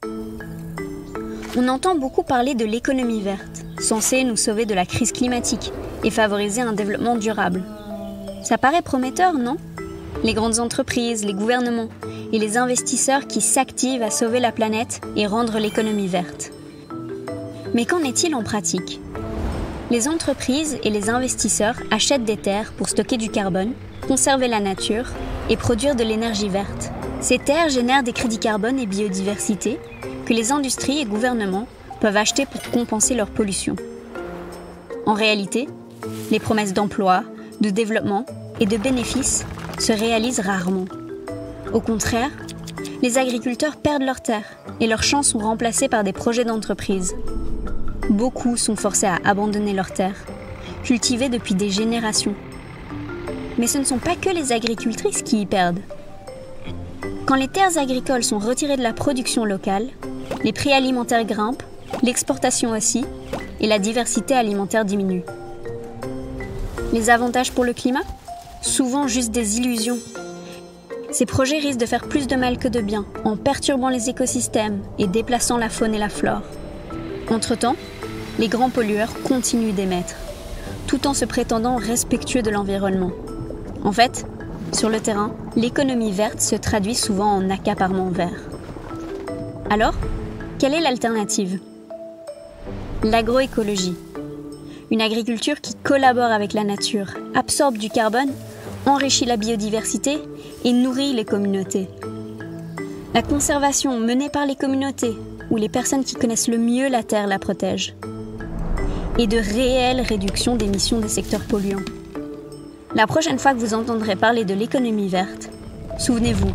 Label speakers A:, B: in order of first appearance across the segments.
A: On entend beaucoup parler de l'économie verte, censée nous sauver de la crise climatique et favoriser un développement durable. Ça paraît prometteur, non ? Les grandes entreprises, les gouvernements et les investisseurs qui s'activent à sauver la planète et rendre l'économie verte. Mais qu'en est-il en pratique ? Les entreprises et les investisseurs achètent des terres pour stocker du carbone, conserver la nature et produire de l'énergie verte. Ces terres génèrent des crédits carbone et biodiversité que les industries et gouvernements peuvent acheter pour compenser leur pollution. En réalité, les promesses d'emploi, de développement et de bénéfices se réalisent rarement. Au contraire, les agriculteurs perdent leurs terres et leurs champs sont remplacés par des projets d'entreprise. Beaucoup sont forcés à abandonner leurs terres, cultivées depuis des générations. Mais ce ne sont pas que les agricultrices qui y perdent. Quand les terres agricoles sont retirées de la production locale, les prix alimentaires grimpent, l'exportation aussi, et la diversité alimentaire diminue. Les avantages pour le climat ? Souvent juste des illusions. Ces projets risquent de faire plus de mal que de bien, en perturbant les écosystèmes et déplaçant la faune et la flore. Entre-temps, les grands pollueurs continuent d'émettre, tout en se prétendant respectueux de l'environnement. En fait, sur le terrain, l'économie verte se traduit souvent en accaparement vert. Alors, quelle est l'alternative ? L'agroécologie. Une agriculture qui collabore avec la nature, absorbe du carbone, enrichit la biodiversité et nourrit les communautés. La conservation menée par les communautés, où les personnes qui connaissent le mieux la terre la protègent. Et de réelles réductions d'émissions des secteurs polluants. La prochaine fois que vous entendrez parler de l'économie verte, souvenez-vous,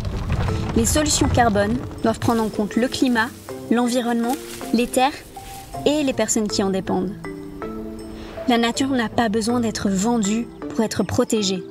A: les solutions carbone doivent prendre en compte le climat, l'environnement, les terres et les personnes qui en dépendent. La nature n'a pas besoin d'être vendue pour être protégée.